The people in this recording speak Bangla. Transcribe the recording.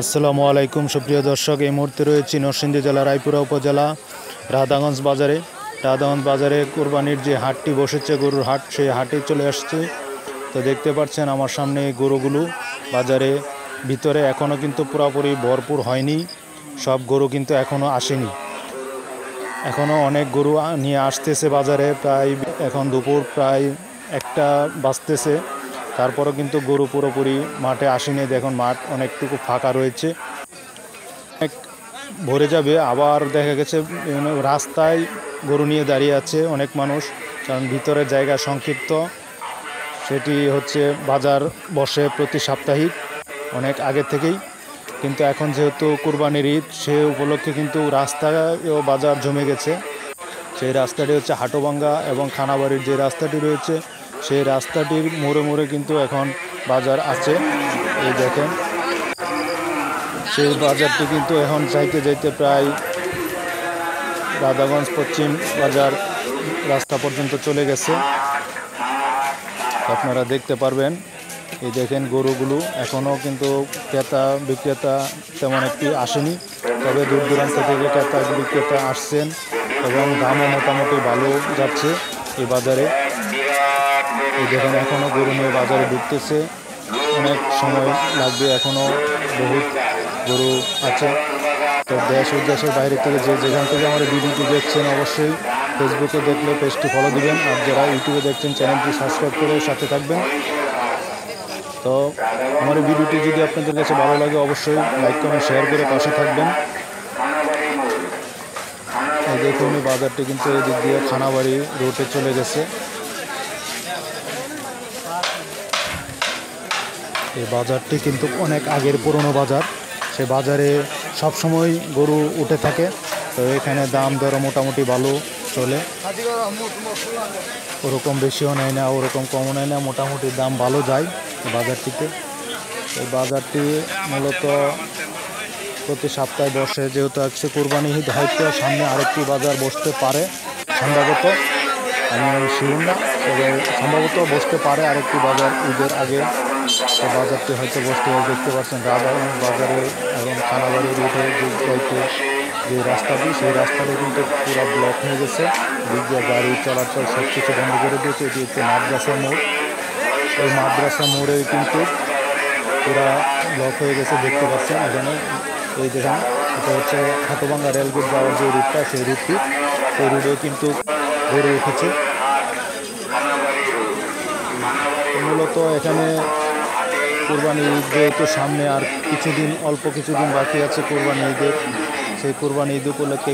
আসসালামু আলাইকুম সুপ্রিয় দর্শক, এই মুহূর্তে রয়েছি নরসিংদী জেলার রায়পুরা উপজেলা রাধাগঞ্জ বাজারে। রাধাগঞ্জ বাজারে কোরবানির যে হাটটি বসেছে, গরুর হাট, সেই হাটে চলে আসছে। তো দেখতে পাচ্ছেন আমার সামনে গরুগুলো বাজারে ভিতরে এখনও কিন্তু পুরোপুরি ভরপুর হয়নি, সব গরু কিন্তু এখনও আসেনি। এখনও অনেক গরু নিয়ে আসতেছে বাজারে, প্রায় এখন দুপুর প্রায় 1টা বাজতেছে, তারপরও কিন্তু গরু পুরোপুরি মাঠে আসেনি। দেখুন মাঠ অনেকটুকু ফাঁকা রয়েছে, অনেক ভরে যাবে। আবার দেখা গেছে রাস্তায় গরু নিয়ে দাঁড়িয়ে আছে অনেক মানুষ, কারণ ভিতরের জায়গা সংক্ষিপ্ত। সেটি হচ্ছে বাজার বসে প্রতি সাপ্তাহিক অনেক আগে থেকেই, কিন্তু এখন যেহেতু কুরবানির ঈদ, সে উপলক্ষে কিন্তু রাস্তায়ও বাজার জমে গেছে। সেই রাস্তাটি হচ্ছে হাটোভাঙ্গা এবং খানাবাড়ির যে রাস্তাটি রয়েছে, সেই রাস্তাটির মোড়ে মোড়ে কিন্তু এখন বাজার আছে। এই দেখেন, সেই বাজারটি কিন্তু এখন যাইতে যাইতে প্রায় রাধাগঞ্জ পশ্চিম বাজার রাস্তা পর্যন্ত চলে গেছে, আপনারা দেখতে পারবেন। এই দেখেন গরুগুলো এখনও কিন্তু ক্রেতা বিক্রেতা তেমন একটি আসেনি, তবে দূর দূরান্ত থেকে ক্রেতা বিক্রেতা আসছেন এবং দামও মোটামুটি ভালো যাচ্ছে এই বাজারে। এই দেখেন এখনও গরু নিয়ে বাজারে ঢুকতেছে, অনেক সময় লাগবে, এখনও বহুত গরু আছে। তো দেশ ও দেশের বাইরে থেকে যেখান থেকে আমার ভিডিওটি দেখছেন, অবশ্যই ফেসবুকে দেখলে পেজটি ফলো দিবেন, আর যারা ইউটিউবে দেখছেন চ্যানেলটি সাবস্ক্রাইব করে সাথে থাকবেন। তো আমার এই ভিডিওটি যদি আপনাদের কাছে ভালো লাগে, অবশ্যই লাইক কমেন্ট শেয়ার করে পাশে থাকবেন। এই দেখুন এই বাজারটি কিন্তু এই দিক দিয়ে খানাবাড়ি রোডে চলে গেছে। এই বাজারটি কিন্তু অনেক আগের পুরনো বাজার, সে বাজারে সবসময় গরু উঠে থাকে। তো এখানে দাম দর মোটামুটি ভালো চলে, ওরকম বেশিও নেয় না, ওরকম কমও নেয় না, মোটামুটি দাম ভালো যায় এই বাজারটিতে। এই বাজারটি মূলত প্রতি সপ্তাহে বসে, যেহেতু আজকে কোরবানি ঈদ, হয়তো সামনে আরেকটি বাজার বসতে পারে সম্ভবত, আমি শিওর না, তবে সম্ভবত বসতে পারে আরেকটি বাজার ঈদের আগে। তো বাজারটি হয়তো বসতে হয়। দেখতে পাচ্ছেন রাধাগঞ্জ বাজারে এবং খানাবাড়ি রুটে যে রাস্তাটি, সেই রাস্তাটি কিন্তু পুরো ব্লক হয়ে গেছে, দিক দিয়ে গাড়ি চলাচল সব কিছু বন্ধ করে দিয়েছে। এটি হচ্ছে মাদ্রাসা মোড়, এই মাদ্রাসা মোড়ে কিন্তু পুরা ব্লক হয়ে গেছে, দেখতে পাচ্ছেন এখানে। এই দেখেন, এটা হচ্ছে হাটোভাঙ্গা রেলগেট যাওয়ার যে রুটটা, সেই রুটটি, সেই রুটেও কিন্তু গড়ে উঠেছে। মূলত এখানে কোরবানি ঈদ যেহেতু সামনে আর কিছুদিন, অল্প কিছুদিন বাকি আছে কোরবানি ঈদের, সেই কোরবানি ঈদ উপলক্ষে